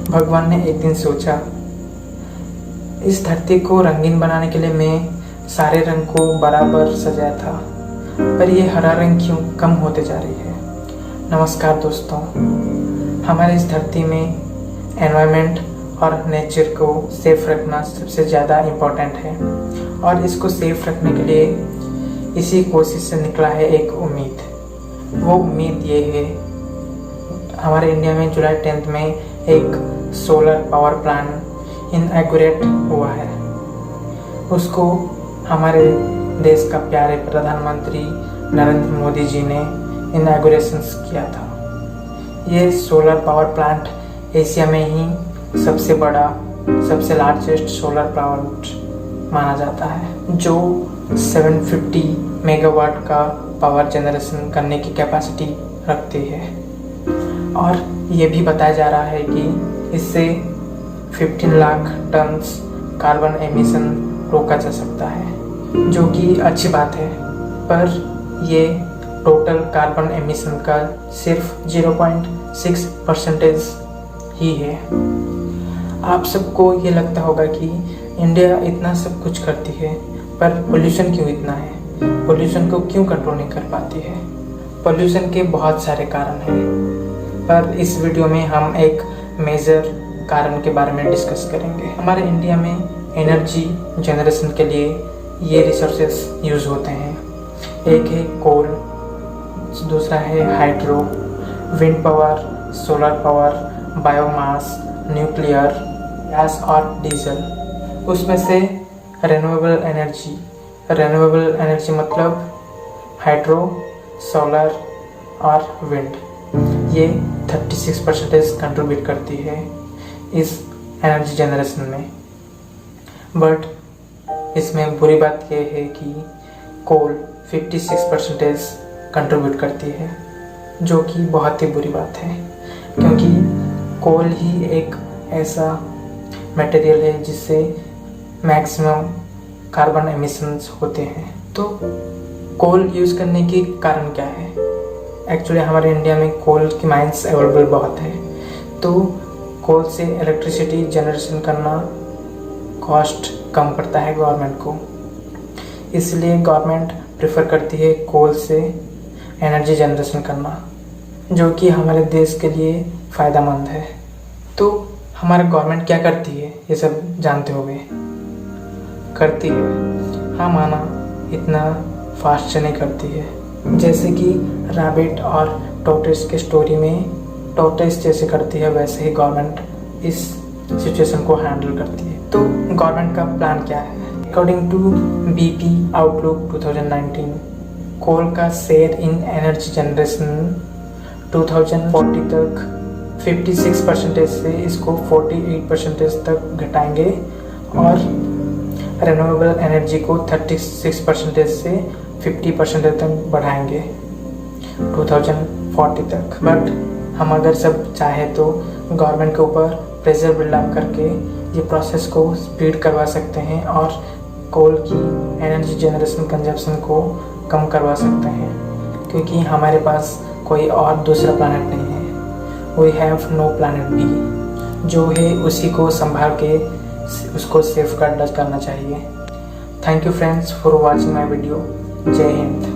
भगवान ने एक दिन सोचा, इस धरती को रंगीन बनाने के लिए मैं सारे रंग को बराबर सजाया था, पर ये हरा रंग क्यों कम होते जा रही है। नमस्कार दोस्तों, हमारे इस धरती में एनवायरनमेंट और नेचर को सेफ रखना सबसे ज़्यादा इम्पोर्टेंट है, और इसको सेफ रखने के लिए इसी कोशिश से निकला है एक उम्मीद। वो उम्मीद ये है, हमारे इंडिया में जुलाई 10 में एक सोलर पावर प्लांट इनॉग्रेट हुआ है। उसको हमारे देश का प्यारे प्रधानमंत्री नरेंद्र मोदी जी ने इनॉग्रेशन किया था। ये सोलर पावर प्लांट एशिया में ही सबसे बड़ा, सबसे लार्जेस्ट सोलर प्लांट माना जाता है, जो 750 मेगावाट का पावर जनरेशन करने की कैपेसिटी रखती है। और ये भी बताया जा रहा है कि इससे 15 लाख टन कार्बन एमिशन रोका जा सकता है, जो कि अच्छी बात है। पर ये टोटल कार्बन एमिशन का सिर्फ 0.6% ही है। आप सबको ये लगता होगा कि इंडिया इतना सब कुछ करती है, पर पोल्यूशन क्यों इतना है, पोल्यूशन को क्यों कंट्रोल नहीं कर पाती है। पोल्यूशन के बहुत सारे कारण हैं, पर इस वीडियो में हम एक मेजर कारण के बारे में डिस्कस करेंगे। हमारे इंडिया में एनर्जी जनरेशन के लिए ये रिसोर्सेस यूज़ होते हैं। एक है कोल, दूसरा है hydro, wind power, solar power, biomass, nuclear, gas और डीजल। उसमें से रेन्यूएबल एनर्जी मतलब हाइड्रो, सोलर और विंड, ये 36% कंट्रीब्यूट करती है इस एनर्जी जनरेशन में। बट इसमें बुरी बात यह है कि कोल 56% कंट्रीब्यूट करती है, जो कि बहुत ही बुरी बात है, क्योंकि कोल ही एक ऐसा मटेरियल है जिससे मैक्सिमम कार्बन एमिशंस होते हैं। तो कोल यूज़ करने के कारण क्या है? एक्चुअली हमारे इंडिया में कोल की माइंस अवेलेबल बहुत है, तो कोल से इलेक्ट्रिसिटी जनरेशन करना कॉस्ट कम पड़ता है गवर्नमेंट को, इसलिए गवर्नमेंट प्रेफर करती है कोल से एनर्जी जनरेशन करना, जो कि हमारे देश के लिए फ़ायदेमंद है। तो हमारा गवर्नमेंट क्या करती है, ये सब जानते होंगे। करती है, हाँ माना, इतना फास्ट से नहीं करती है। जैसे कि रैबिट और टॉर्टोइस के स्टोरी में टॉर्टोइस जैसे करती है, वैसे ही गवर्नमेंट इस सिचुएशन को हैंडल करती है। तो गवर्नमेंट का प्लान क्या है? अकॉर्डिंग टू BP आउटलुक 2019, कोल का शेयर इन एनर्जी जनरेशन 2040 तक 56% से इसको 48% तक घटाएंगे, और रिन्यूएबल एनर्जी को 36% से 50% तक बढ़ाएंगे 2040 तक। बट हम अगर सब चाहे तो गवर्नमेंट के ऊपर प्रेशर बिल्डअप करके ये प्रोसेस को स्पीड करवा सकते हैं और कोल की एनर्जी जनरेशन कंजप्शन को कम करवा सकते हैं, क्योंकि हमारे पास कोई और दूसरा प्लानट नहीं है। We have no planet B, जो है उसी को संभाल के उसको सेफ गार्ड करना चाहिए। Thank you friends for watching my video. जय हिंद।